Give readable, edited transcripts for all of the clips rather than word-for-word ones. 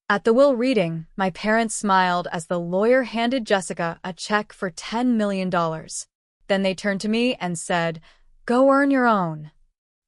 At the will reading, my parents smiled as the lawyer handed Jessica a check for $10 million. Then they turned to me and said, "Go earn your own."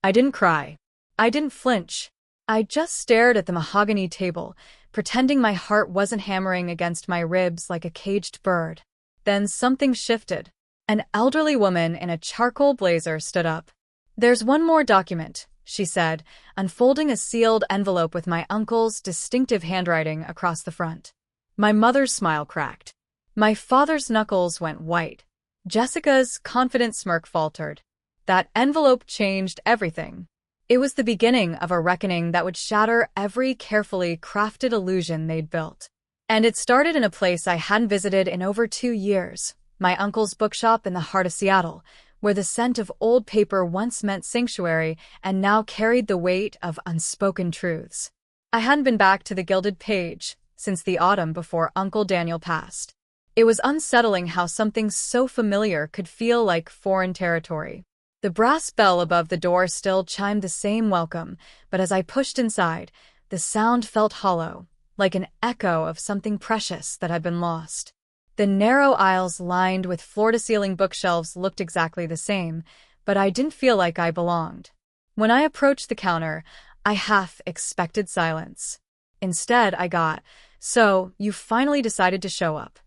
I didn't cry. I didn't flinch. I just stared at the mahogany table, pretending my heart wasn't hammering against my ribs like a caged bird. Then something shifted. An elderly woman in a charcoal blazer stood up. "There's one more document," she said, unfolding a sealed envelope with my uncle's distinctive handwriting across the front. My mother's smile cracked. My father's knuckles went white. Jessica's confident smirk faltered. That envelope changed everything. It was the beginning of a reckoning that would shatter every carefully crafted illusion they'd built. And it started in a place I hadn't visited in over 2 years, my uncle's bookshop in the heart of Seattle, where the scent of old paper once meant sanctuary and now carried the weight of unspoken truths. I hadn't been back to the Gilded Page since the autumn before Uncle Daniel passed. It was unsettling how something so familiar could feel like foreign territory. The brass bell above the door still chimed the same welcome, but as I pushed inside, the sound felt hollow, like an echo of something precious that had been lost. The narrow aisles lined with floor-to-ceiling bookshelves looked exactly the same, but I didn't feel like I belonged. When I approached the counter, I half expected silence. Instead, I got, "So, you finally decided to show up."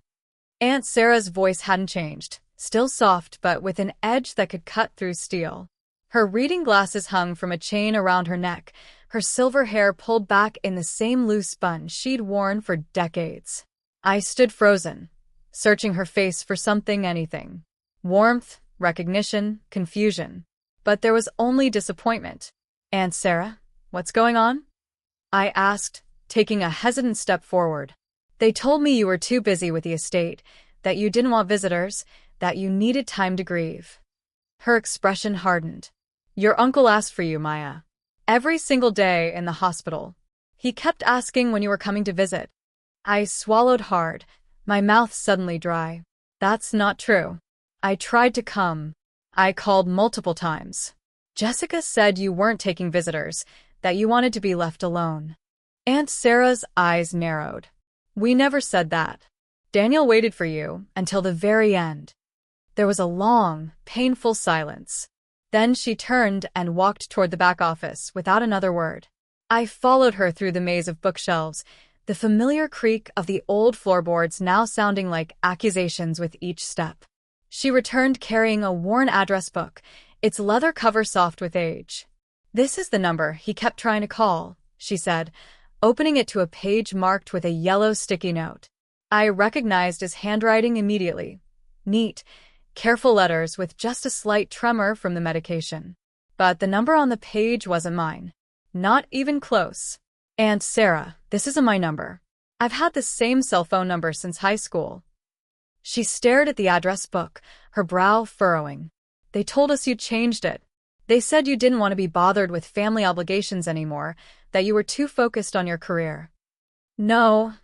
Aunt Sarah's voice hadn't changed, still soft but with an edge that could cut through steel. Her reading glasses hung from a chain around her neck, her silver hair pulled back in the same loose bun she'd worn for decades. I stood frozen, searching her face for something, anything. Warmth, recognition, confusion. But there was only disappointment. "Aunt Sarah, what's going on?" I asked, taking a hesitant step forward. "They told me you were too busy with the estate, that you didn't want visitors, that you needed time to grieve." Her expression hardened. "Your uncle asked for you, Maya. Every single day in the hospital. He kept asking when you were coming to visit." I swallowed hard, my mouth suddenly dry. "That's not true. I tried to come. I called multiple times. Jessica said you weren't taking visitors, that you wanted to be left alone." Aunt Sarah's eyes narrowed. "We never said that. Daniel waited for you until the very end." There was a long, painful silence. Then she turned and walked toward the back office without another word. I followed her through the maze of bookshelves, the familiar creak of the old floorboards now sounding like accusations with each step. She returned carrying a worn address book, its leather cover soft with age. "This is the number he kept trying to call," she said, opening it to a page marked with a yellow sticky note. I recognized his handwriting immediately. Neat, careful letters with just a slight tremor from the medication. But the number on the page wasn't mine. Not even close. "Aunt Sarah, this isn't my number. I've had the same cell phone number since high school." She stared at the address book, her brow furrowing. "They told us you changed it. They said you didn't want to be bothered with family obligations anymore, that you were too focused on your career." "No,"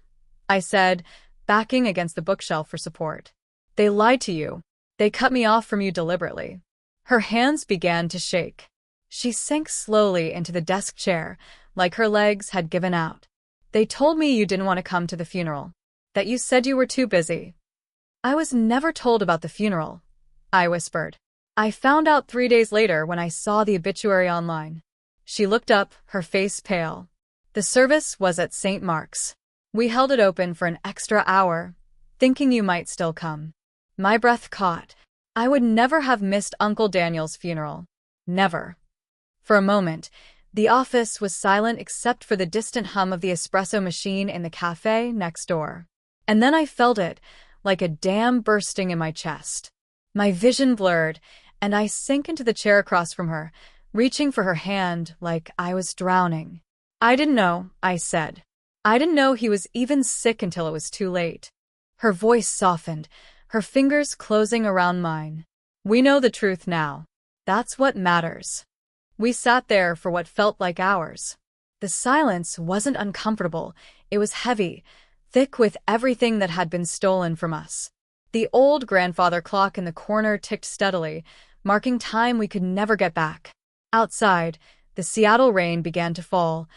I said, backing against the bookshelf for support. "They lied to you. They cut me off from you deliberately." Her hands began to shake. She sank slowly into the desk chair, like her legs had given out. "They told me you didn't want to come to the funeral, that you said you were too busy." "I was never told about the funeral," I whispered. "I found out 3 days later when I saw the obituary online." She looked up, her face pale. "The service was at St. Mark's. We held it open for an extra hour, thinking you might still come." My breath caught. I would never have missed Uncle Daniel's funeral. Never. For a moment, the office was silent except for the distant hum of the espresso machine in the cafe next door. And then I felt it, like a dam bursting in my chest. My vision blurred, and I sank into the chair across from her, reaching for her hand like I was drowning. "I didn't know," I said. "I didn't know he was even sick until it was too late." Her voice softened, her fingers closing around mine. "We know the truth now. That's what matters." We sat there for what felt like hours. The silence wasn't uncomfortable, it was heavy, thick with everything that had been stolen from us. The old grandfather clock in the corner ticked steadily, marking time we could never get back. Outside, the Seattle rain began to fall,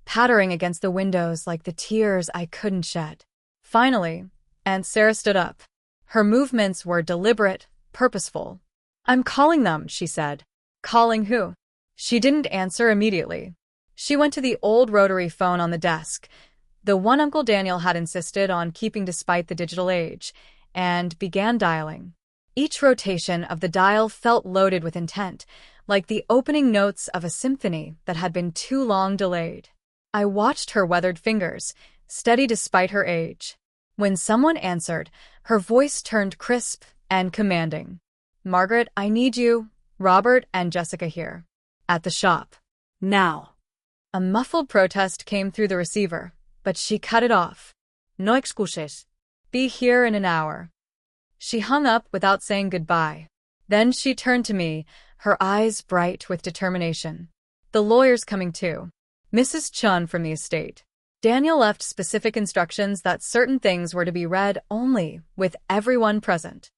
pattering against the windows like the tears I couldn't shed. Finally, Aunt Sarah stood up. Her movements were deliberate, purposeful. "I'm calling them," she said. "Calling who?" She didn't answer immediately. She went to the old rotary phone on the desk, the one Uncle Daniel had insisted on keeping despite the digital age, and began dialing. Each rotation of the dial felt loaded with intent, like the opening notes of a symphony that had been too long delayed. I watched her weathered fingers, steady despite her age. When someone answered, her voice turned crisp and commanding. "Margaret, I need you. Robert and Jessica here. At the shop. Now." A muffled protest came through the receiver, but she cut it off. "No excuses. Be here in an hour." She hung up without saying goodbye. Then she turned to me, her eyes bright with determination. "The lawyer's coming too. Mrs. Chun from the estate. Daniel left specific instructions that certain things were to be read only with everyone present."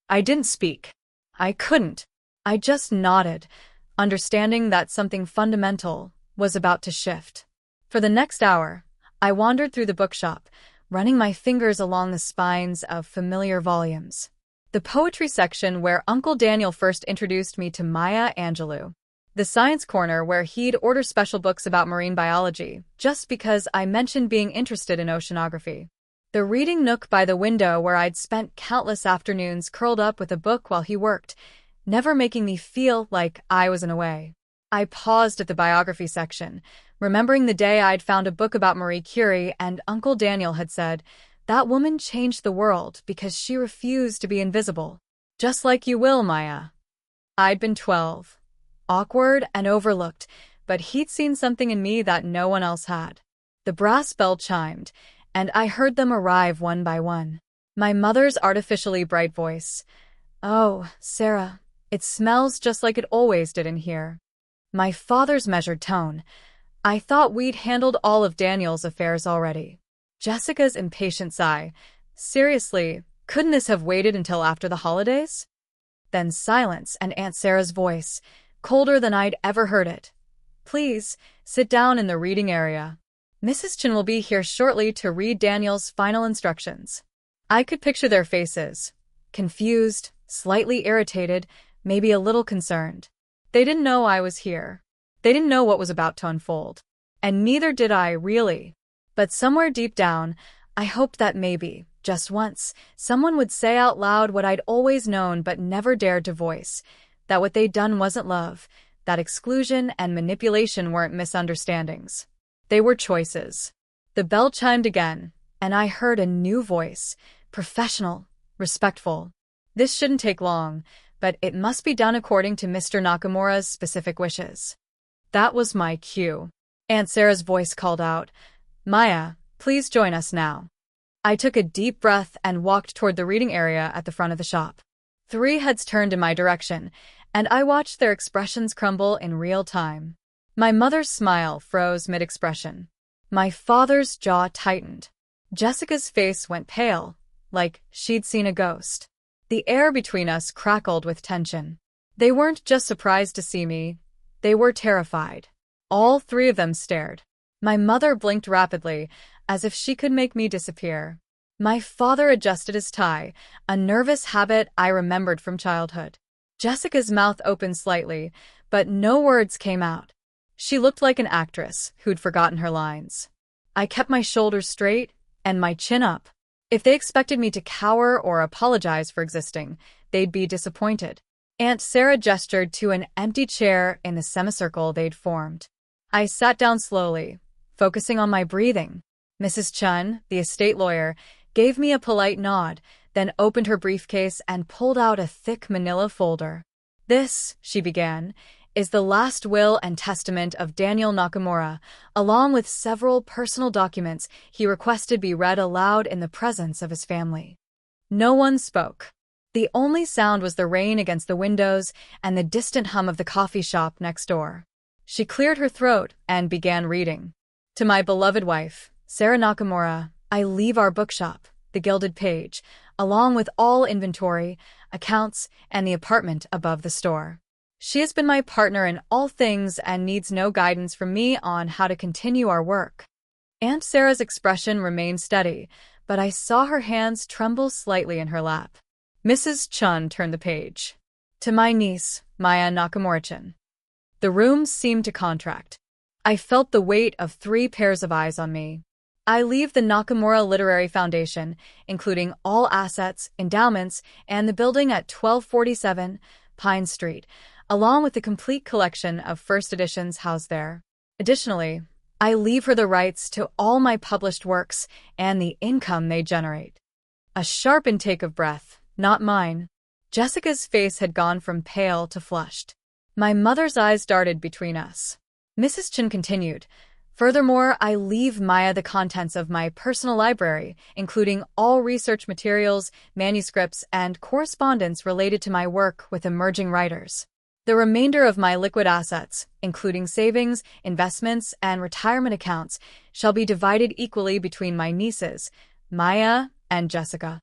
I didn't speak. I couldn't. I just nodded, understanding that something fundamental was about to shift. For the next hour, I wandered through the bookshop, running my fingers along the spines of familiar volumes. The poetry section where Uncle Daniel first introduced me to Maya Angelou. The science corner where he'd order special books about marine biology, just because I mentioned being interested in oceanography. The reading nook by the window where I'd spent countless afternoons curled up with a book while he worked, never making me feel like I was in a way. I paused at the biography section, remembering the day I'd found a book about Marie Curie and Uncle Daniel had said, "That woman changed the world because she refused to be invisible." "Just like you will, Maya." I'd been 12. Awkward and overlooked, but he'd seen something in me that no one else had. The brass bell chimed, and I heard them arrive one by one. My mother's artificially bright voice. "Oh, Sarah, it smells just like it always did in here." My father's measured tone. "I thought we'd handled all of Daniel's affairs already." Jessica's impatient sigh. "Seriously, couldn't this have waited until after the holidays?" Then silence and Aunt Sarah's voice, colder than I'd ever heard it. "Please, sit down in the reading area. Mrs. Chin will be here shortly to read Daniel's final instructions." I could picture their faces. Confused, slightly irritated, maybe a little concerned. They didn't know I was here. They didn't know what was about to unfold. And neither did I, really. But somewhere deep down, I hoped that maybe, just once, someone would say out loud what I'd always known but never dared to voice, that what they'd done wasn't love, that exclusion and manipulation weren't misunderstandings. They were choices. The bell chimed again, and I heard a new voice, professional, respectful. "This shouldn't take long, but it must be done according to Mr. Nakamura's specific wishes." That was my cue. Aunt Sarah's voice called out, "Maya, please join us now." I took a deep breath and walked toward the reading area at the front of the shop. 3 heads turned in my direction, and I watched their expressions crumble in real time. My mother's smile froze mid-expression. My father's jaw tightened. Jessica's face went pale, like she'd seen a ghost. The air between us crackled with tension. They weren't just surprised to see me, they were terrified. All 3 of them stared. My mother blinked rapidly, as if she could make me disappear. My father adjusted his tie, a nervous habit I remembered from childhood. Jessica's mouth opened slightly, but no words came out. She looked like an actress who'd forgotten her lines. I kept my shoulders straight and my chin up. If they expected me to cower or apologize for existing, they'd be disappointed. Aunt Sarah gestured to an empty chair in the semicircle they'd formed. I sat down slowly, focusing on my breathing. Mrs. Chun, the estate lawyer, gave me a polite nod, then opened her briefcase and pulled out a thick manila folder. "This," she began, "is the last will and testament of Daniel Nakamura, along with several personal documents he requested be read aloud in the presence of his family." No one spoke. The only sound was the rain against the windows and the distant hum of the coffee shop next door. She cleared her throat and began reading. "To my beloved wife, Sarah Nakamura, I leave our bookshop, the Gilded Page, along with all inventory, accounts, and the apartment above the store." She has been my partner in all things and needs no guidance from me on how to continue our work. Aunt Sarah's expression remained steady, but I saw her hands tremble slightly in her lap. Mrs. Chun turned the page. To my niece, Maya Nakamura-chan. The room seemed to contract. I felt the weight of 3 pairs of eyes on me. I leave the Nakamura Literary Foundation, including all assets, endowments, and the building at 1247 Pine Street, along with the complete collection of first editions housed there. Additionally, I leave her the rights to all my published works and the income they generate. A sharp intake of breath, not mine. Jessica's face had gone from pale to flushed. My mother's eyes darted between us. Mrs. Chin continued, furthermore, I leave Maya the contents of my personal library, including all research materials, manuscripts, and correspondence related to my work with emerging writers. The remainder of my liquid assets, including savings, investments, and retirement accounts, shall be divided equally between my nieces, Maya and Jessica.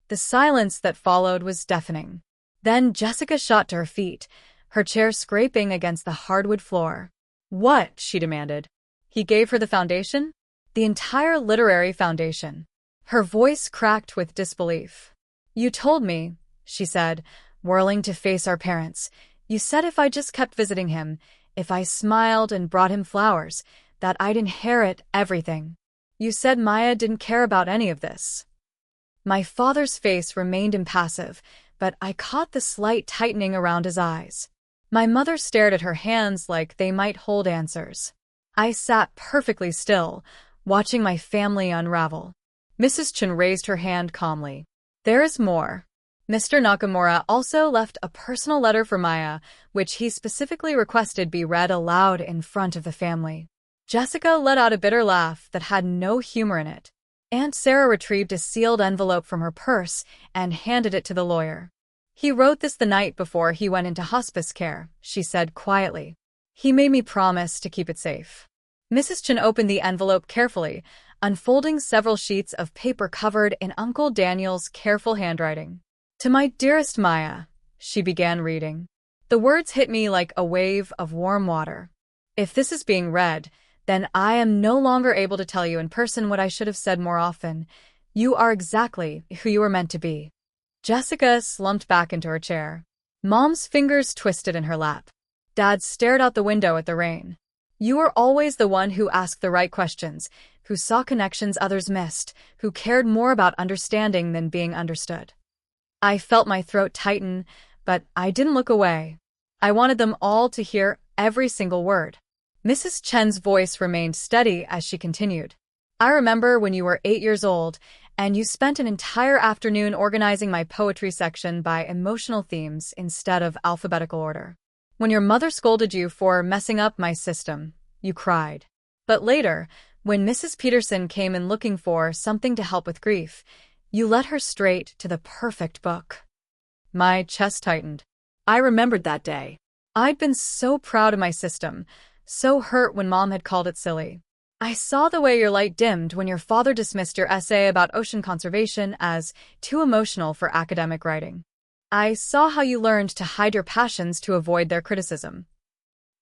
The silence that followed was deafening. Then Jessica shot to her feet, her chair scraping against the hardwood floor. What? She demanded. He gave her the foundation? The entire literary foundation. Her voice cracked with disbelief. You told me, she said, whirling to face our parents. You said if I just kept visiting him, if I smiled and brought him flowers, that I'd inherit everything. You said Maya didn't care about any of this. My father's face remained impassive, but I caught the slight tightening around his eyes. My mother stared at her hands like they might hold answers. I sat perfectly still, watching my family unravel. Mrs. Chun raised her hand calmly. There is more. Mr. Nakamura also left a personal letter for Maya, which he specifically requested be read aloud in front of the family. Jessica let out a bitter laugh that had no humor in it. Aunt Sarah retrieved a sealed envelope from her purse and handed it to the lawyer. He wrote this the night before he went into hospice care, she said quietly. He made me promise to keep it safe. Mrs. Chen opened the envelope carefully, unfolding several sheets of paper covered in Uncle Daniel's careful handwriting. To my dearest Maya, she began reading. The words hit me like a wave of warm water. If this is being read, then I am no longer able to tell you in person what I should have said more often. You are exactly who you were meant to be. Jessica slumped back into her chair. Mom's fingers twisted in her lap. Dad stared out the window at the rain. You were always the one who asked the right questions, who saw connections others missed, who cared more about understanding than being understood. I felt my throat tighten, but I didn't look away. I wanted them all to hear every single word. Mrs. Chen's voice remained steady as she continued. I remember when you were 8 years old, and you spent an entire afternoon organizing my poetry section by emotional themes instead of alphabetical order. When your mother scolded you for messing up my system, you cried. But later, when Mrs. Peterson came in looking for something to help with grief, you led her straight to the perfect book. My chest tightened. I remembered that day. I'd been so proud of my system, so hurt when Mom had called it silly. I saw the way your light dimmed when your father dismissed your essay about ocean conservation as too emotional for academic writing. I saw how you learned to hide your passions to avoid their criticism.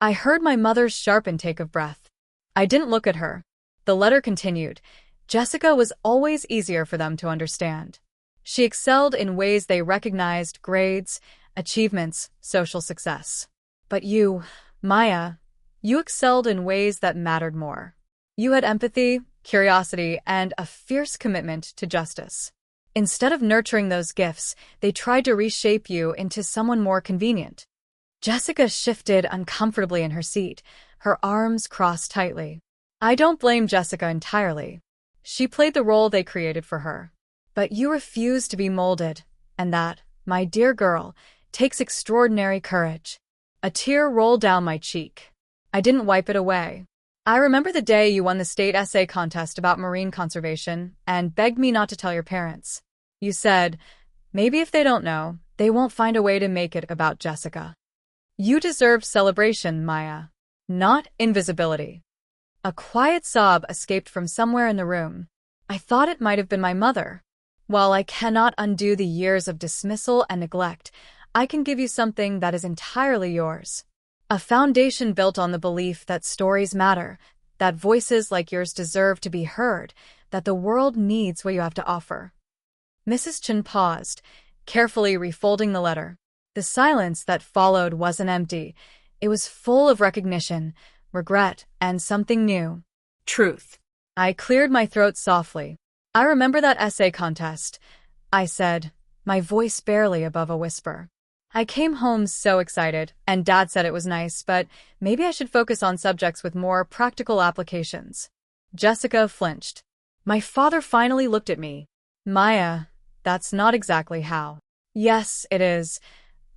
I heard my mother's sharp intake of breath. I didn't look at her. The letter continued. Jessica was always easier for them to understand. She excelled in ways they recognized: grades, achievements, social success. But you, Maya, you excelled in ways that mattered more. You had empathy, curiosity, and a fierce commitment to justice. Instead of nurturing those gifts, they tried to reshape you into someone more convenient. Jessica shifted uncomfortably in her seat, her arms crossed tightly. I don't blame Jessica entirely. She played the role they created for her. But you refused to be molded, and that, my dear girl, takes extraordinary courage. A tear rolled down my cheek. I didn't wipe it away. I remember the day you won the state essay contest about marine conservation and begged me not to tell your parents. You said, maybe if they don't know, they won't find a way to make it about Jessica. You deserved celebration, Maya, not invisibility. A quiet sob escaped from somewhere in the room. I thought it might have been my mother. While I cannot undo the years of dismissal and neglect, I can give you something that is entirely yours. A foundation built on the belief that stories matter, that voices like yours deserve to be heard, that the world needs what you have to offer." Mrs. Chen paused, carefully refolding the letter. The silence that followed wasn't empty. It was full of recognition, regret, and something new. Truth. I cleared my throat softly. "I remember that essay contest," I said, my voice barely above a whisper. "I came home so excited, and Dad said it was nice, but maybe I should focus on subjects with more practical applications." Jessica flinched. My father finally looked at me. "Maya, that's not exactly how." "Yes, it is,"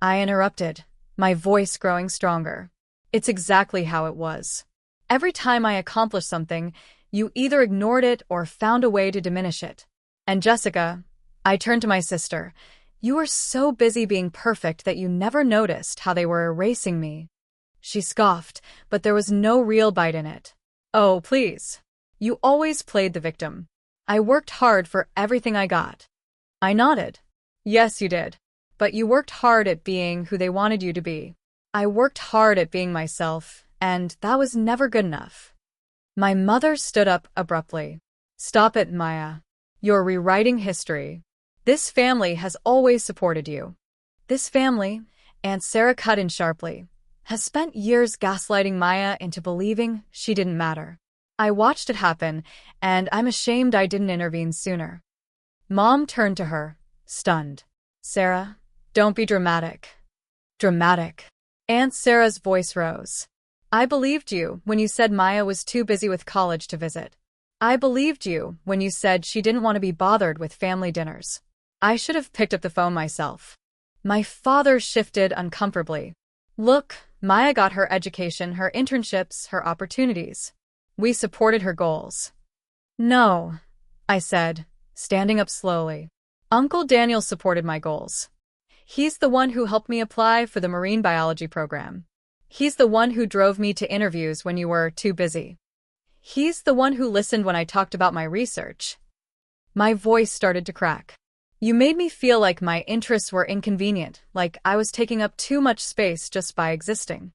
I interrupted, my voice growing stronger. "It's exactly how it was. Every time I accomplished something, you either ignored it or found a way to diminish it. And Jessica," I turned to my sister, "you were so busy being perfect that you never noticed how they were erasing me." She scoffed, but there was no real bite in it. "Oh, please. You always played the victim. I worked hard for everything I got." I nodded. "Yes, you did. But you worked hard at being who they wanted you to be. I worked hard at being myself, and that was never good enough." My mother stood up abruptly. "Stop it, Maya. You're rewriting history. This family has always supported you. This family," Aunt Sarah cut in sharply, "has spent years gaslighting Maya into believing she didn't matter. I watched it happen, and I'm ashamed I didn't intervene sooner." Mom turned to her, stunned. "Sarah, don't be dramatic." "Dramatic." Aunt Sarah's voice rose. "I believed you when you said Maya was too busy with college to visit. I believed you when you said she didn't want to be bothered with family dinners. I should have picked up the phone myself." My father shifted uncomfortably. "Look, Maya got her education, her internships, her opportunities. We supported her goals." "No," I said, standing up slowly. "Uncle Daniel supported my goals. He's the one who helped me apply for the marine biology program. He's the one who drove me to interviews when you were too busy. He's the one who listened when I talked about my research." My voice started to crack. "You made me feel like my interests were inconvenient, like I was taking up too much space just by existing."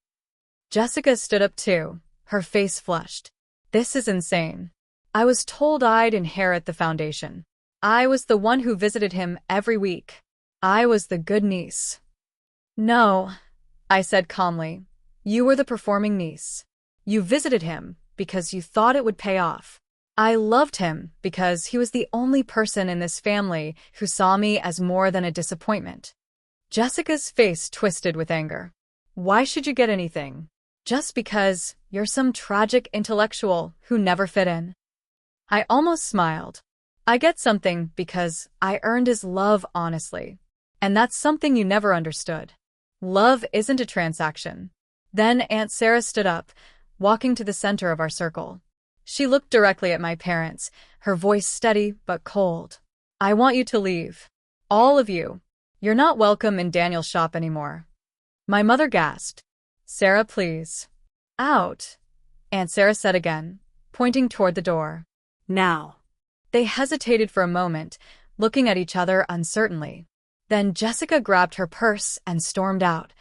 Jessica stood up too, her face flushed. "This is insane. I was told I'd inherit the foundation. I was the one who visited him every week. I was the good niece." "No," I said calmly. "You were the performing niece. You visited him because you thought it would pay off. I loved him because he was the only person in this family who saw me as more than a disappointment." Jessica's face twisted with anger. "Why should you get anything? Just because you're some tragic intellectual who never fit in?" I almost smiled. "I get something because I earned his love honestly. And that's something you never understood. Love isn't a transaction." Then Aunt Sarah stood up, walking to the center of our circle. She looked directly at my parents, her voice steady but cold. "I want you to leave. All of you. You're not welcome in Daniel's shop anymore." My mother gasped. "Sarah, please." "Out," Aunt Sarah said again, pointing toward the door. "Now." They hesitated for a moment, looking at each other uncertainly. Then Jessica grabbed her purse and stormed out,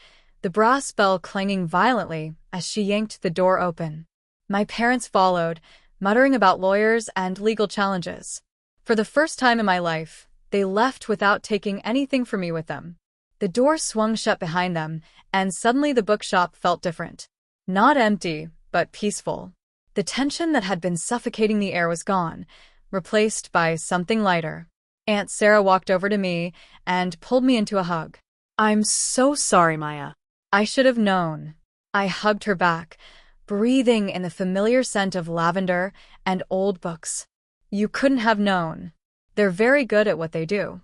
the brass bell clanging violently as she yanked the door open. My parents followed, muttering about lawyers and legal challenges. For the first time in my life, they left without taking anything from me with them. The door swung shut behind them, and suddenly the bookshop felt different. Not empty, but peaceful. The tension that had been suffocating the air was gone, replaced by something lighter. Aunt Sarah walked over to me and pulled me into a hug. "I'm so sorry, Maya." "I should have known." I hugged her back, breathing in the familiar scent of lavender and old books. "You couldn't have known. They're very good at what they do."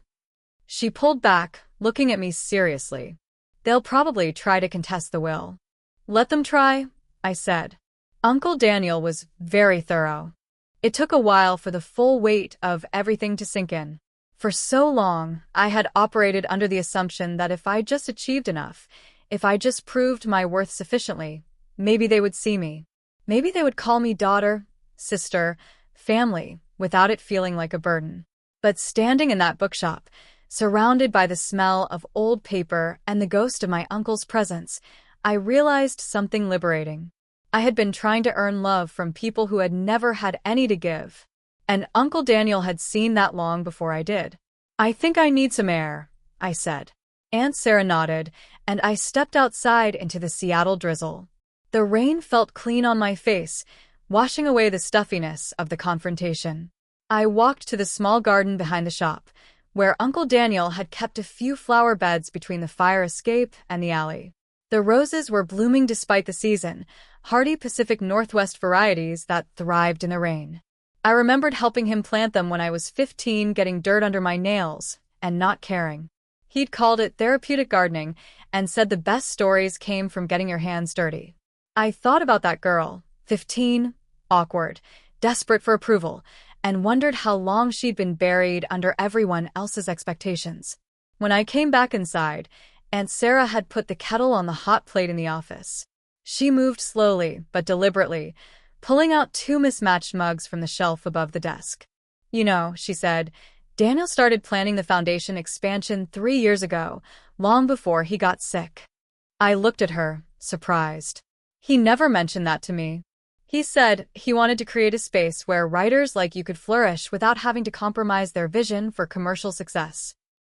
She pulled back, looking at me seriously. "They'll probably try to contest the will." "Let them try," I said. Uncle Daniel was very thorough. It took a while for the full weight of everything to sink in. For so long, I had operated under the assumption that if I just achieved enough, if I just proved my worth sufficiently, maybe they would see me. Maybe they would call me daughter, sister, family, without it feeling like a burden. But standing in that bookshop, Surrounded by the smell of old paper and the ghost of my uncle's presence, I realized something liberating. I had been trying to earn love from people who had never had any to give. And Uncle Daniel had seen that long before I did. "I think I need some air," I said. Aunt Sarah nodded, and I stepped outside into the Seattle drizzle. The rain felt clean on my face, washing away the stuffiness of the confrontation. I walked to the small garden behind the shop, where Uncle Daniel had kept a few flower beds between the fire escape and the alley. The roses were blooming despite the season, hardy Pacific Northwest varieties that thrived in the rain. I remembered helping him plant them when I was 15, getting dirt under my nails, and not caring. He'd called it therapeutic gardening and said the best stories came from getting your hands dirty. I thought about that girl, 15, awkward, desperate for approval, and wondered how long she'd been buried under everyone else's expectations. When I came back inside, Aunt Sarah had put the kettle on the hot plate in the office. She moved slowly but deliberately, pulling out 2 mismatched mugs from the shelf above the desk. "You know," she said, "Daniel started planning the foundation expansion 3 years ago, long before he got sick." I looked at her, surprised. "He never mentioned that to me." He said he wanted to create a space where writers like you could flourish without having to compromise their vision for commercial success.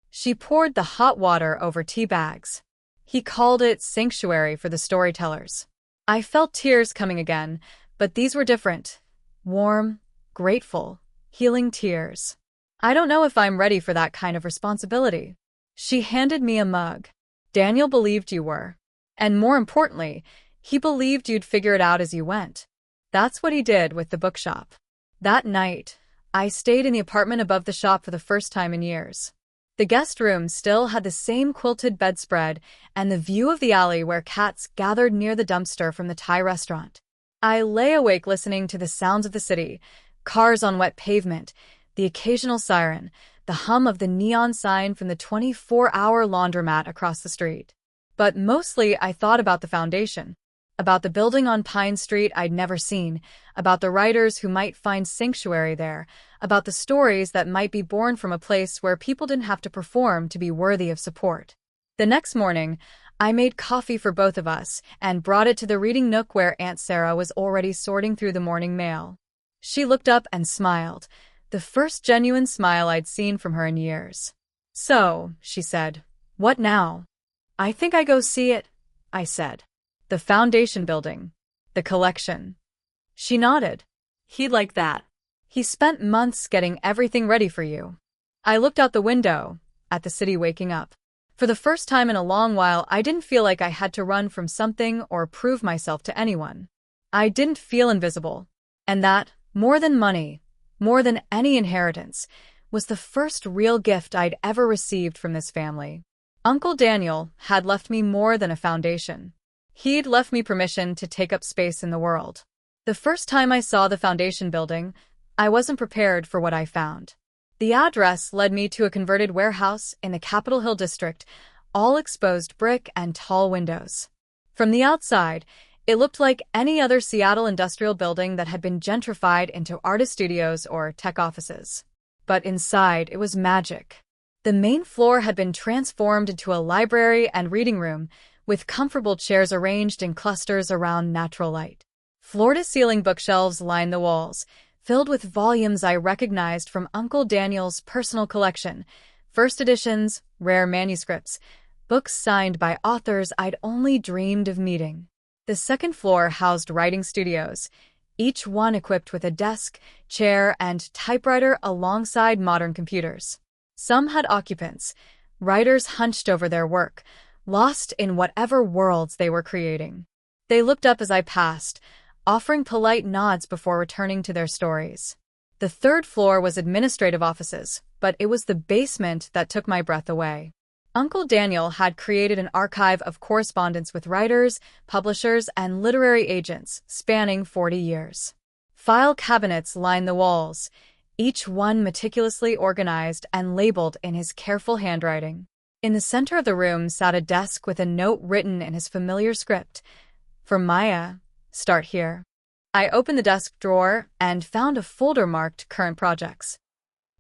She poured the hot water over tea bags. He called it sanctuary for the storytellers. I felt tears coming again, but these were different. Warm, grateful, healing tears. "I don't know if I'm ready for that kind of responsibility." She handed me a mug. "Daniel believed you were. And more importantly, he believed you'd figure it out as you went." That's what he did with the bookshop. That night, I stayed in the apartment above the shop for the first time in years. The guest room still had the same quilted bedspread and the view of the alley where cats gathered near the dumpster from the Thai restaurant. I lay awake listening to the sounds of the city, cars on wet pavement, the occasional siren, the hum of the neon sign from the 24-hour laundromat across the street. But mostly I thought about the foundation, about the building on Pine Street I'd never seen, about the writers who might find sanctuary there, about the stories that might be born from a place where people didn't have to perform to be worthy of support. The next morning, I made coffee for both of us and brought it to the reading nook where Aunt Sarah was already sorting through the morning mail. She looked up and smiled, the first genuine smile I'd seen from her in years. "So," she said, "what now?" "I think I go see it," I said. "The foundation building. The collection." She nodded. He'd like that. "He spent months getting everything ready for you." I looked out the window, at the city waking up. For the first time in a long while, I didn't feel like I had to run from something or prove myself to anyone. I didn't feel invisible. And that, more than money, more than any inheritance, was the first real gift I'd ever received from this family. Uncle Daniel had left me more than a foundation. He'd left me permission to take up space in the world. The first time I saw the foundation building, I wasn't prepared for what I found. The address led me to a converted warehouse in the Capitol Hill district, all exposed brick and tall windows. From the outside, it looked like any other Seattle industrial building that had been gentrified into artist studios or tech offices. But inside, it was magic. The main floor had been transformed into a library and reading room, with comfortable chairs arranged in clusters around natural light. Floor-to-ceiling bookshelves lined the walls, filled with volumes I recognized from Uncle Daniel's personal collection, first editions, rare manuscripts, books signed by authors I'd only dreamed of meeting. The second floor housed writing studios, each one equipped with a desk, chair, and typewriter alongside modern computers. Some had occupants, writers hunched over their work, lost in whatever worlds they were creating. They looked up as I passed, offering polite nods before returning to their stories. The third floor was administrative offices, but it was the basement that took my breath away. Uncle Daniel had created an archive of correspondence with writers, publishers, and literary agents spanning 40 years. File cabinets lined the walls, each one meticulously organized and labeled in his careful handwriting. In the center of the room sat a desk with a note written in his familiar script. "For Maya, start here." I opened the desk drawer and found a folder marked Current Projects.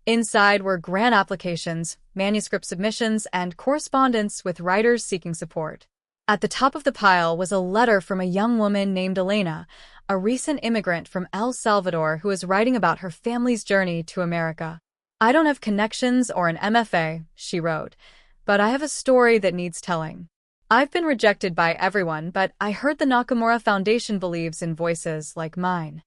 Inside were grant applications, manuscript submissions, and correspondence with writers seeking support. At the top of the pile was a letter from a young woman named Elena, a recent immigrant from El Salvador who was writing about her family's journey to America. "I don't have connections or an MFA," she wrote, "but I have a story that needs telling. I've been rejected by everyone, but I heard the Nakamura Foundation believes in voices like mine."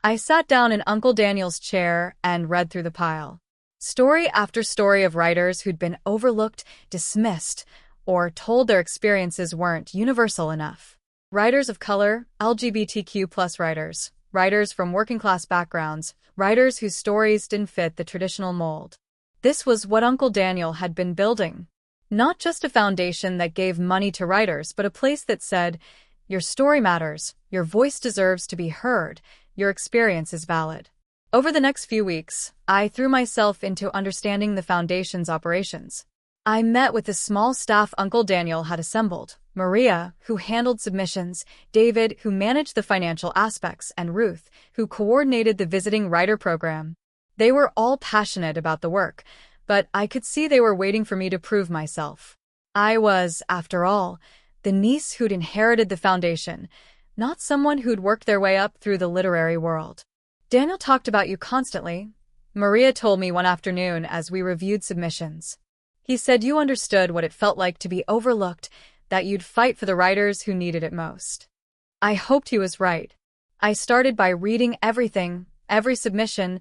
I sat down in Uncle Daniel's chair and read through the pile. Story after story of writers who'd been overlooked, dismissed, or told their experiences weren't universal enough. Writers of color, LGBTQ+ writers, writers from working-class backgrounds, writers whose stories didn't fit the traditional mold. This was what Uncle Daniel had been building. Not just a foundation that gave money to writers, but a place that said, "Your story matters, your voice deserves to be heard, your experience is valid." Over the next few weeks, I threw myself into understanding the Foundation's operations. I met with the small staff Uncle Daniel had assembled: Maria, who handled submissions, David, who managed the financial aspects, and Ruth, who coordinated the visiting writer program. They were all passionate about the work, but I could see they were waiting for me to prove myself. I was, after all, the niece who'd inherited the Foundation, not someone who'd worked their way up through the literary world. "Daniel talked about you constantly," Maria told me one afternoon as we reviewed submissions. "He said you understood what it felt like to be overlooked, that you'd fight for the writers who needed it most." I hoped he was right. I started by reading everything, every submission,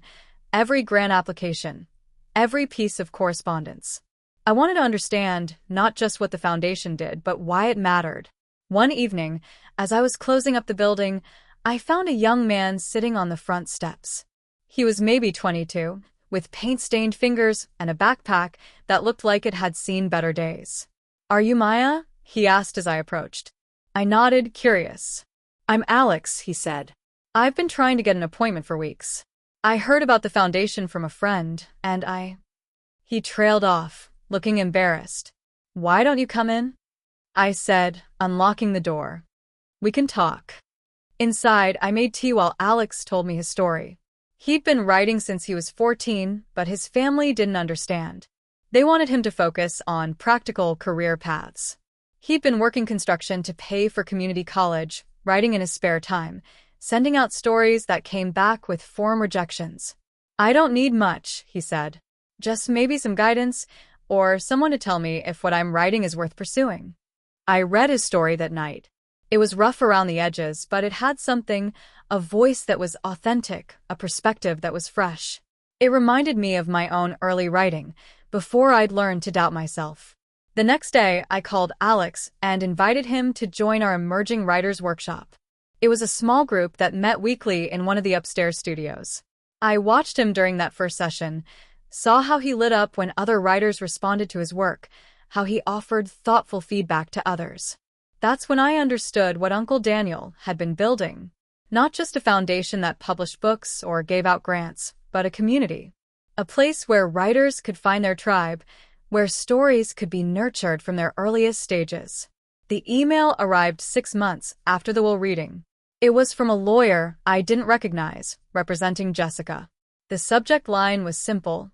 every grant application, every piece of correspondence. I wanted to understand not just what the Foundation did, but why it mattered. One evening, as I was closing up the building, I found a young man sitting on the front steps. He was maybe 22, with paint-stained fingers and a backpack that looked like it had seen better days. "Are you Maya?" he asked as I approached. I nodded, curious. "I'm Alex," he said. "I've been trying to get an appointment for weeks. I heard about the Foundation from a friend, and He trailed off, looking embarrassed. "Why don't you come in?" I said, unlocking the door. "We can talk." Inside, I made tea while Alex told me his story. He'd been writing since he was 14, but his family didn't understand. They wanted him to focus on practical career paths. He'd been working construction to pay for community college, writing in his spare time, sending out stories that came back with form rejections. "I don't need much," he said. "Just maybe some guidance, or someone to tell me if what I'm writing is worth pursuing." I read his story that night. It was rough around the edges, but it had something, a voice that was authentic, a perspective that was fresh. It reminded me of my own early writing, before I'd learned to doubt myself. The next day, I called Alex and invited him to join our Emerging Writers Workshop. It was a small group that met weekly in one of the upstairs studios. I watched him during that first session, saw how he lit up when other writers responded to his work, how he offered thoughtful feedback to others. That's when I understood what Uncle Daniel had been building. Not just a foundation that published books or gave out grants, but a community. A place where writers could find their tribe, where stories could be nurtured from their earliest stages. The email arrived 6 months after the will reading. It was from a lawyer I didn't recognize, representing Jessica. The subject line was simple: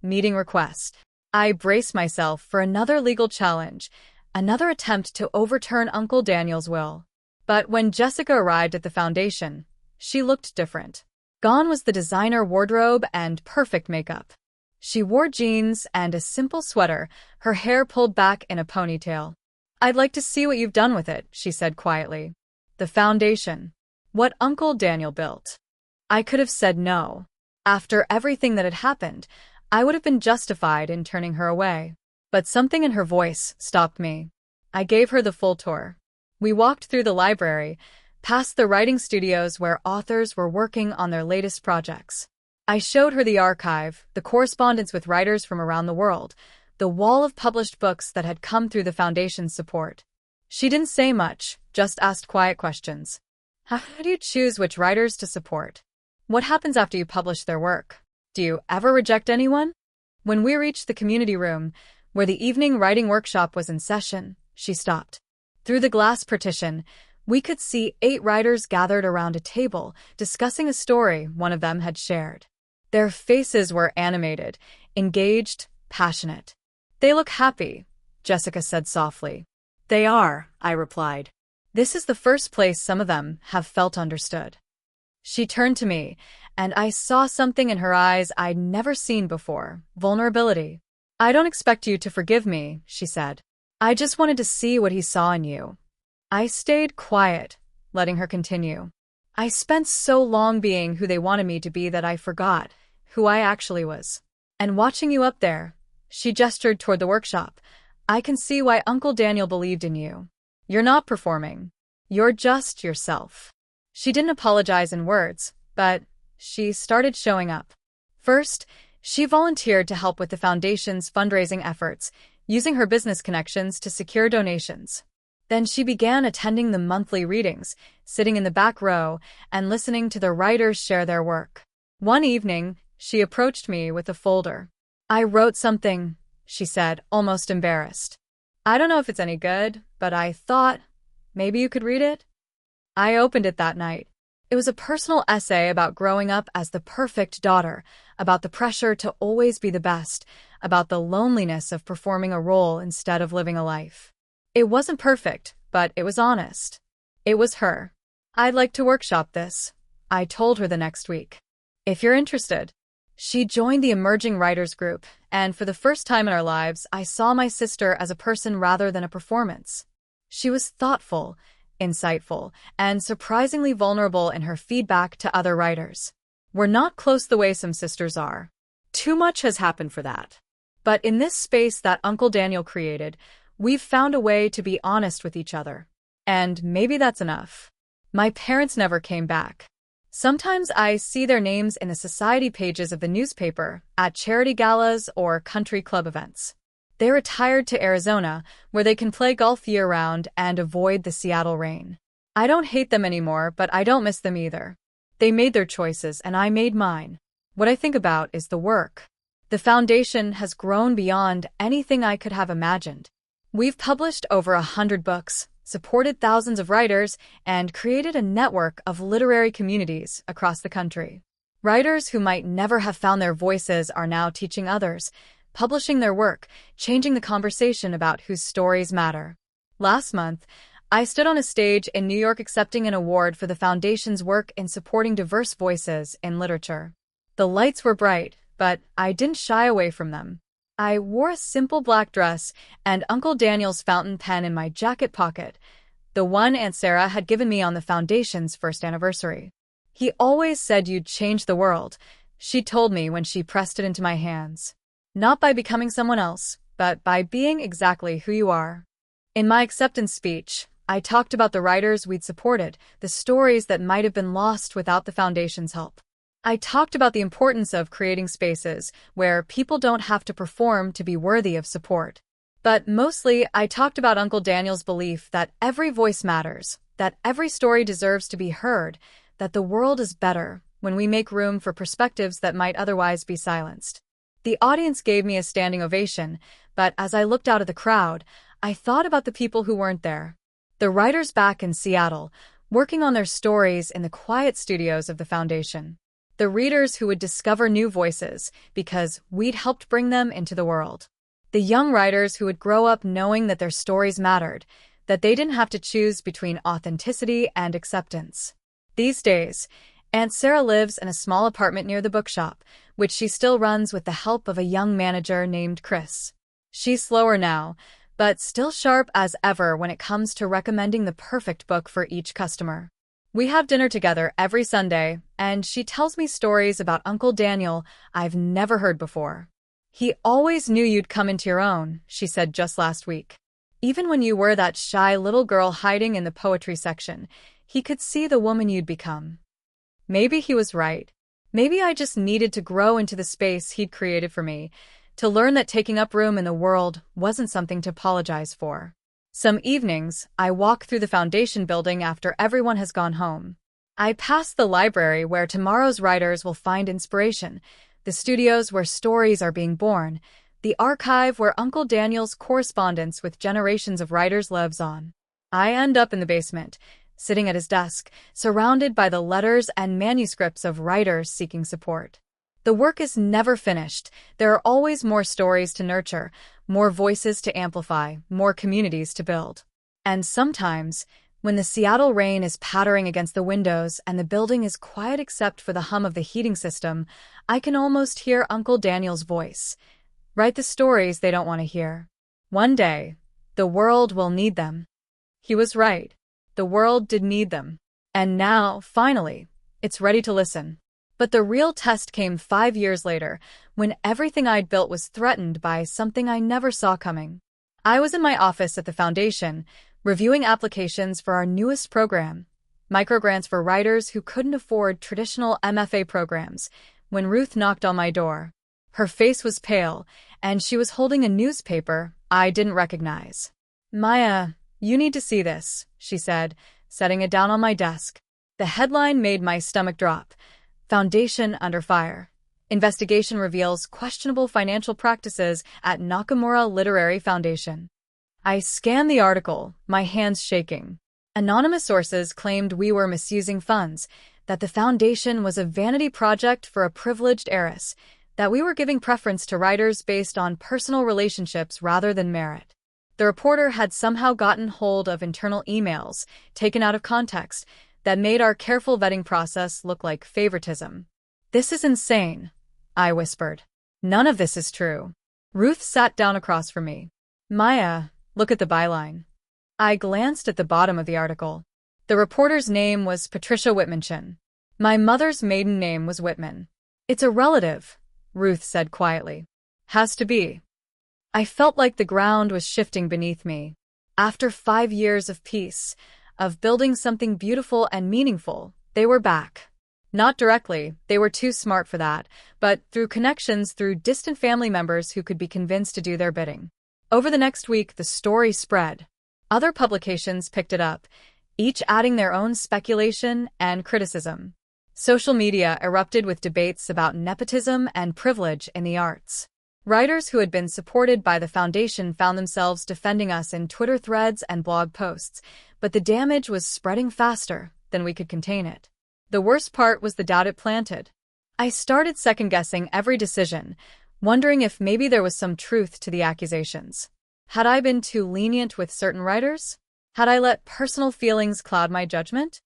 meeting request. I braced myself for another legal challenge, another attempt to overturn Uncle Daniel's will. But when Jessica arrived at the Foundation, she looked different. Gone was the designer wardrobe and perfect makeup. She wore jeans and a simple sweater, her hair pulled back in a ponytail. "I'd like to see what you've done with it," she said quietly. The Foundation. What Uncle Daniel built. I could have said no. After everything that had happened, I would have been justified in turning her away. But something in her voice stopped me. I gave her the full tour. We walked through the library, past the writing studios where authors were working on their latest projects. I showed her the archive, the correspondence with writers from around the world, the wall of published books that had come through the Foundation's support. She didn't say much, just asked quiet questions. How do you choose which writers to support? What happens after you publish their work? Do you ever reject anyone? When we reached the community room, where the evening writing workshop was in session, she stopped. Through the glass partition, we could see 8 writers gathered around a table, discussing a story one of them had shared. Their faces were animated, engaged, passionate. They look happy, Jessica said softly. They are, I replied. This is the first place some of them have felt understood. She turned to me, and I saw something in her eyes I'd never seen before, vulnerability. I don't expect you to forgive me, she said. I just wanted to see what he saw in you. I stayed quiet, letting her continue. I spent so long being who they wanted me to be that I forgot who I actually was. And watching you up there, she gestured toward the workshop, I can see why Uncle Daniel believed in you. You're not performing. You're just yourself. She didn't apologize in words, but she started showing up. First, she volunteered to help with the foundation's fundraising efforts, using her business connections to secure donations. Then she began attending the monthly readings, sitting in the back row and listening to the writers share their work. One evening, she approached me with a folder. I wrote something, she said, almost embarrassed. I don't know if it's any good, but I thought, maybe you could read it? I opened it that night. It was a personal essay about growing up as the perfect daughter, about the pressure to always be the best, about the loneliness of performing a role instead of living a life. It wasn't perfect, but it was honest. It was her. I'd like to workshop this, I told her the next week. If you're interested. She joined the emerging writers group, and for the first time in our lives, I saw my sister as a person rather than a performance. She was thoughtful, insightful, and surprisingly vulnerable in her feedback to other writers. We're not close the way some sisters are. Too much has happened for that. But in this space that Uncle Daniel created, we've found a way to be honest with each other. And maybe that's enough. My parents never came back. Sometimes I see their names in the society pages of the newspaper, at charity galas or country club events. They retired to Arizona, where they can play golf year-round and avoid the Seattle rain. I don't hate them anymore, but I don't miss them either. They made their choices, and I made mine. What I think about is the work. The foundation has grown beyond anything I could have imagined. We've published over 100 books, supported thousands of writers, and created a network of literary communities across the country. Writers who might never have found their voices are now teaching others, publishing their work, changing the conversation about whose stories matter. Last month, I stood on a stage in New York accepting an award for the Foundation's work in supporting diverse voices in literature. The lights were bright, but I didn't shy away from them. I wore a simple black dress and Uncle Daniel's fountain pen in my jacket pocket, the one Aunt Sarah had given me on the Foundation's first anniversary. He always said you'd change the world, she told me when she pressed it into my hands. Not by becoming someone else, but by being exactly who you are. In my acceptance speech, I talked about the writers we'd supported, the stories that might have been lost without the Foundation's help. I talked about the importance of creating spaces where people don't have to perform to be worthy of support. But mostly, I talked about Uncle Daniel's belief that every voice matters, that every story deserves to be heard, that the world is better when we make room for perspectives that might otherwise be silenced. The audience gave me a standing ovation, but as I looked out at the crowd, I thought about the people who weren't there. The writers back in Seattle, working on their stories in the quiet studios of the Foundation. The readers who would discover new voices because we'd helped bring them into the world. The young writers who would grow up knowing that their stories mattered, that they didn't have to choose between authenticity and acceptance. These days, Aunt Sarah lives in a small apartment near the bookshop, which she still runs with the help of a young manager named Chris. She's slower now, but still sharp as ever when it comes to recommending the perfect book for each customer. We have dinner together every Sunday, and she tells me stories about Uncle Daniel I've never heard before. He always knew you'd come into your own, she said just last week. Even when you were that shy little girl hiding in the poetry section, he could see the woman you'd become. Maybe he was right. Maybe I just needed to grow into the space he'd created for me, to learn that taking up room in the world wasn't something to apologize for. Some evenings, I walk through the Foundation building after everyone has gone home. I pass the library where tomorrow's writers will find inspiration, the studios where stories are being born, the archive where Uncle Daniel's correspondence with generations of writers lives on. I end up in the basement, sitting at his desk, surrounded by the letters and manuscripts of writers seeking support. The work is never finished. There are always more stories to nurture, more voices to amplify, more communities to build. And sometimes, when the Seattle rain is pattering against the windows and the building is quiet except for the hum of the heating system, I can almost hear Uncle Daniel's voice. Write the stories they don't want to hear. One day, the world will need them. He was right. The world did need them. And now, finally, it's ready to listen. But the real test came 5 years later, when everything I'd built was threatened by something I never saw coming. I was in my office at the foundation, reviewing applications for our newest program, microgrants for writers who couldn't afford traditional MFA programs, when Ruth knocked on my door. Her face was pale, and she was holding a newspaper I didn't recognize. "Maya, you need to see this," she said, setting it down on my desk. The headline made my stomach drop. Foundation under fire. Investigation reveals questionable financial practices at Nakamura Literary Foundation. I scanned the article, my hands shaking. Anonymous sources claimed we were misusing funds, that the foundation was a vanity project for a privileged heiress, that we were giving preference to writers based on personal relationships rather than merit. The reporter had somehow gotten hold of internal emails, taken out of context, that made our careful vetting process look like favoritism. "This is insane," I whispered. "None of this is true." Ruth sat down across from me. "Maya, look at the byline." I glanced at the bottom of the article. The reporter's name was Patricia Whitmanson. My mother's maiden name was Whitman. "It's a relative," Ruth said quietly. "Has to be." I felt like the ground was shifting beneath me. After 5 years of peace, of building something beautiful and meaningful, they were back. Not directly, they were too smart for that, but through connections through distant family members who could be convinced to do their bidding. Over the next week, the story spread. Other publications picked it up, each adding their own speculation and criticism. Social media erupted with debates about nepotism and privilege in the arts. Writers who had been supported by the foundation found themselves defending us in Twitter threads and blog posts, but the damage was spreading faster than we could contain it. The worst part was the doubt it planted. I started second-guessing every decision, wondering if maybe there was some truth to the accusations. Had I been too lenient with certain writers? Had I let personal feelings cloud my judgment?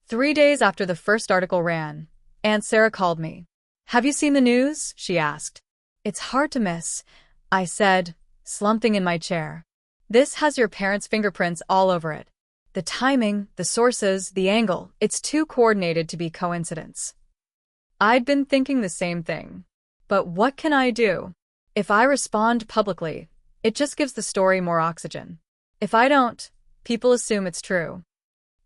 3 days after the first article ran, Aunt Sarah called me. "Have you seen the news?" she asked. "It's hard to miss," I said, slumping in my chair. "This has your parents' fingerprints all over it. The timing, the sources, the angle, it's too coordinated to be coincidence." I'd been thinking the same thing. But what can I do? If I respond publicly, it just gives the story more oxygen. If I don't, people assume it's true.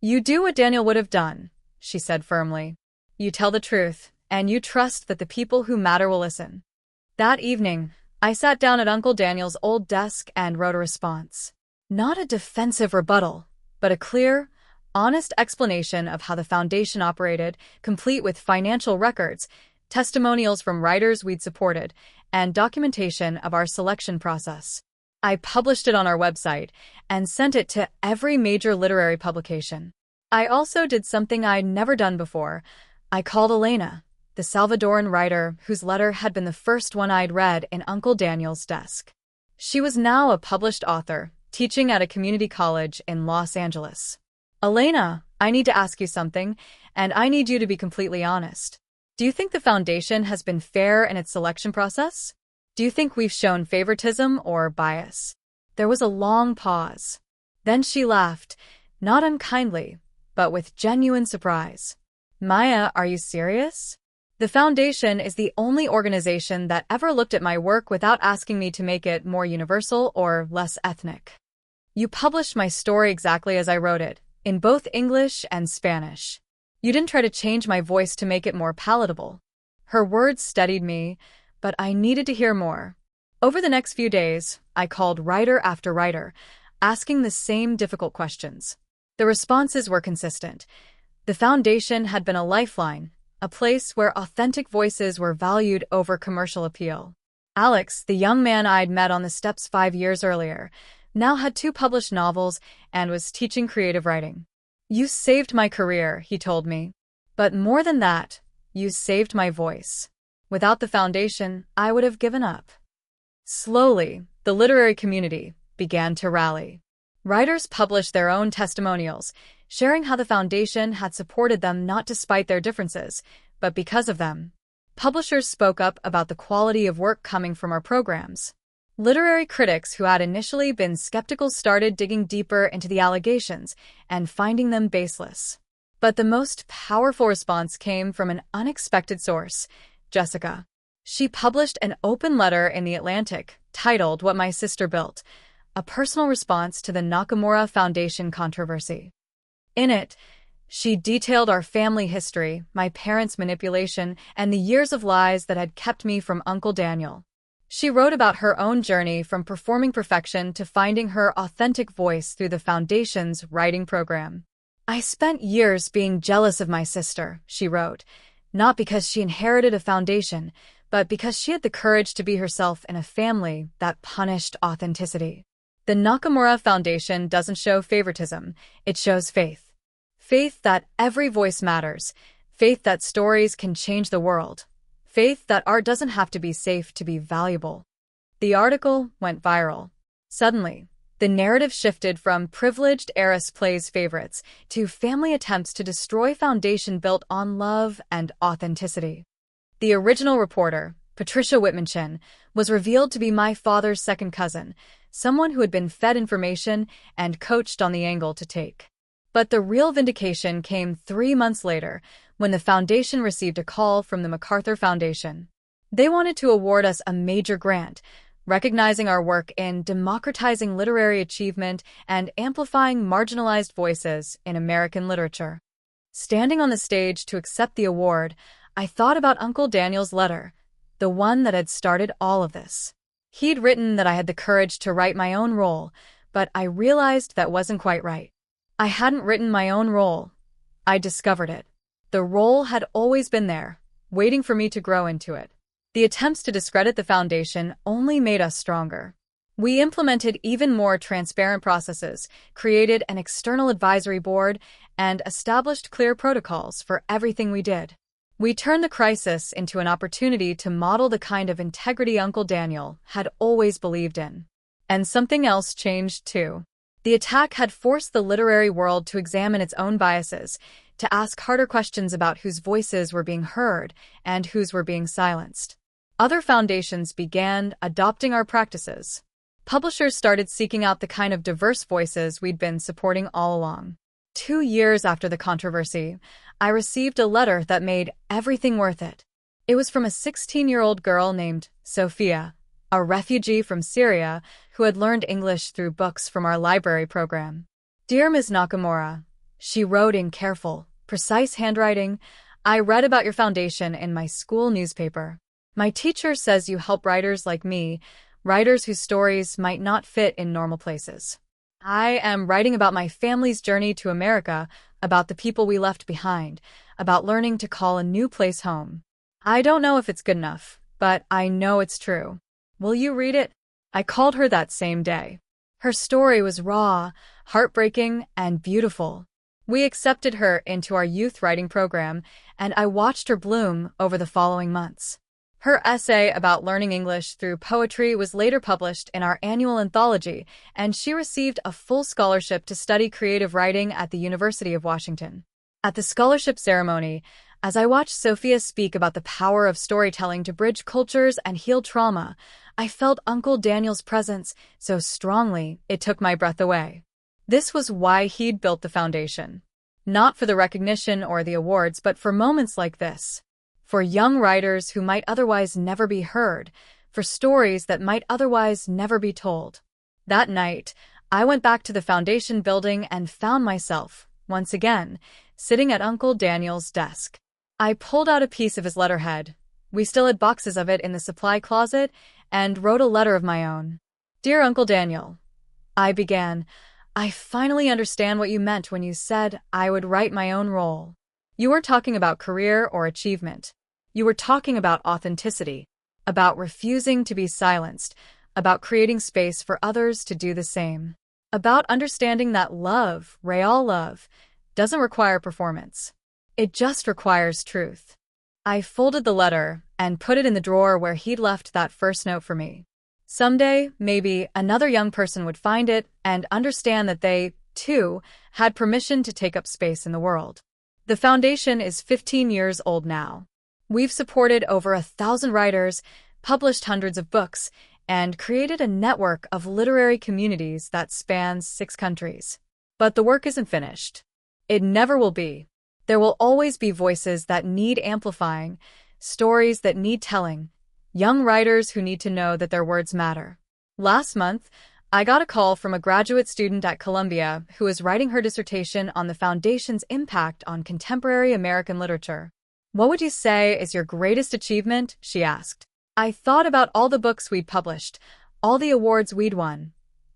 "You do what Daniel would have done," she said firmly. "You tell the truth, and you trust that the people who matter will listen." That evening, I sat down at Uncle Daniel's old desk and wrote a response. Not a defensive rebuttal, but a clear, honest explanation of how the foundation operated, complete with financial records, testimonials from writers we'd supported, and documentation of our selection process. I published it on our website and sent it to every major literary publication. I also did something I'd never done before. I called Elena, the Salvadoran writer whose letter had been the first one I'd read in Uncle Daniel's desk. She was now a published author, teaching at a community college in Los Angeles. "Elena, I need to ask you something, and I need you to be completely honest. Do you think the foundation has been fair in its selection process? Do you think we've shown favoritism or bias?" There was a long pause. Then she laughed, not unkindly, but with genuine surprise. "Maya, are you serious? The foundation is the only organization that ever looked at my work without asking me to make it more universal or less ethnic. You published my story exactly as I wrote it, in both English and Spanish. You didn't try to change my voice to make it more palatable." Her words steadied me, but I needed to hear more. Over the next few days, I called writer after writer, asking the same difficult questions. The responses were consistent. The foundation had been a lifeline, a place where authentic voices were valued over commercial appeal. Alex, the young man I'd met on the steps 5 years earlier, now had 2 published novels and was teaching creative writing. "You saved my career," he told me. "But more than that, you saved my voice." Without the foundation, I would have given up. Slowly, the literary community began to rally. Writers published their own testimonials, sharing how the foundation had supported them not despite their differences, but because of them. Publishers spoke up about the quality of work coming from our programs. Literary critics who had initially been skeptical started digging deeper into the allegations and finding them baseless. But the most powerful response came from an unexpected source, Jessica. She published an open letter in The Atlantic titled "What My Sister Built," a personal response to the Nakamura Foundation controversy. In it, she detailed our family history, my parents' manipulation, and the years of lies that had kept me from Uncle Daniel. She wrote about her own journey from performing perfection to finding her authentic voice through the Foundation's writing program. "I spent years being jealous of my sister," she wrote, "not because she inherited a foundation, but because she had the courage to be herself in a family that punished authenticity." The Nakamura Foundation doesn't show favoritism, it shows faith. Faith that every voice matters, faith that stories can change the world, faith that art doesn't have to be safe to be valuable. The article went viral. Suddenly, the narrative shifted from privileged heiress plays favorites to family attempts to destroy foundation built on love and authenticity. The original reporter, Patricia Whitman-Chin, was revealed to be my father's second cousin, someone who had been fed information and coached on the angle to take. But the real vindication came 3 months later, when the foundation received a call from the MacArthur Foundation. They wanted to award us a major grant, recognizing our work in democratizing literary achievement and amplifying marginalized voices in American literature. Standing on the stage to accept the award, I thought about Uncle Daniel's letter, the one that had started all of this. He'd written that I had the courage to write my own role, but I realized that wasn't quite right. I hadn't written my own role. I discovered it. The role had always been there, waiting for me to grow into it. The attempts to discredit the foundation only made us stronger. We implemented even more transparent processes, created an external advisory board, and established clear protocols for everything we did. We turned the crisis into an opportunity to model the kind of integrity Uncle Daniel had always believed in. And something else changed too. The attack had forced the literary world to examine its own biases, to ask harder questions about whose voices were being heard and whose were being silenced. Other foundations began adopting our practices. Publishers started seeking out the kind of diverse voices we'd been supporting all along. 2 years after the controversy, I received a letter that made everything worth it. It was from a 16-year-old girl named Sophia, a refugee from Syria who had learned English through books from our library program. "Dear Ms. Nakamura," she wrote in careful, precise handwriting, "I read about your foundation in my school newspaper. My teacher says you help writers like me, writers whose stories might not fit in normal places. I am writing about my family's journey to America, about the people we left behind, about learning to call a new place home. I don't know if it's good enough, but I know it's true. Will you read it?" I called her that same day. Her story was raw, heartbreaking, and beautiful. We accepted her into our youth writing program, and I watched her bloom over the following months. Her essay about learning English through poetry was later published in our annual anthology, and she received a full scholarship to study creative writing at the University of Washington. At the scholarship ceremony, as I watched Sophia speak about the power of storytelling to bridge cultures and heal trauma, I felt Uncle Daniel's presence so strongly it took my breath away. This was why he'd built the foundation. Not for the recognition or the awards, but for moments like this. For young writers who might otherwise never be heard, for stories that might otherwise never be told. That night, I went back to the foundation building and found myself, once again, sitting at Uncle Daniel's desk. I pulled out a piece of his letterhead. We still had boxes of it in the supply closet, and wrote a letter of my own. "Dear Uncle Daniel," I began, "I finally understand what you meant when you said I would write my own role. You weren't talking about career or achievement. You were talking about authenticity, about refusing to be silenced, about creating space for others to do the same, about understanding that love, real love, doesn't require performance. It just requires truth. I folded the letter and put it in the drawer where he'd left that first note for me. Someday, maybe, another young person would find it and understand that they, too, had permission to take up space in the world. The foundation is 15 years old now. We've supported over 1,000 writers, published hundreds of books, and created a network of literary communities that spans 6 countries. But the work isn't finished. It never will be. There will always be voices that need amplifying, stories that need telling, young writers who need to know that their words matter. Last month, I got a call from a graduate student at Columbia who is writing her dissertation on the Foundation's impact on contemporary American literature. "What would you say is your greatest achievement?" she asked. I thought about all the books we'd published, all the awards we'd won,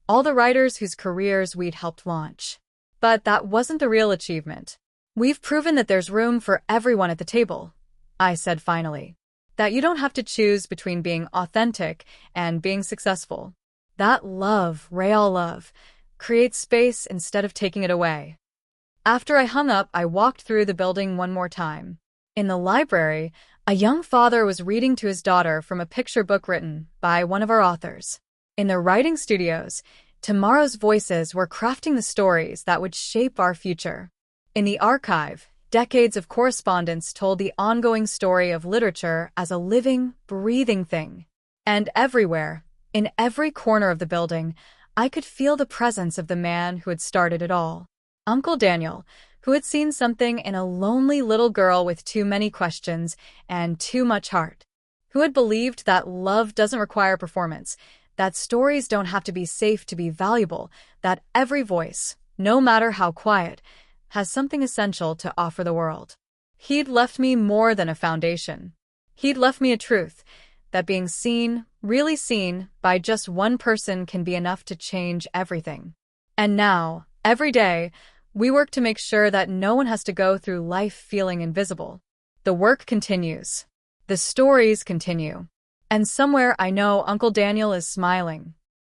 all the writers whose careers we'd helped launch. But that wasn't the real achievement. "We've proven that there's room for everyone at the table," I said finally. "That you don't have to choose between being authentic and being successful. That love, real love, creates space instead of taking it away." After I hung up, I walked through the building one more time. In the library, a young father was reading to his daughter from a picture book written by one of our authors. In the writing studios, tomorrow's voices were crafting the stories that would shape our future. In the archive, decades of correspondence told the ongoing story of literature as a living, breathing thing. And everywhere, in every corner of the building, I could feel the presence of the man who had started it all. Uncle Daniel, who had seen something in a lonely little girl with too many questions and too much heart. Who had believed that love doesn't require performance, that stories don't have to be safe to be valuable, that every voice, no matter how quiet, has something essential to offer the world. He'd left me more than a foundation. He'd left me a truth, that being seen, really seen, by just one person can be enough to change everything. And now, every day, we work to make sure that no one has to go through life feeling invisible. The work continues. The stories continue. And somewhere I know Uncle Daniel is smiling.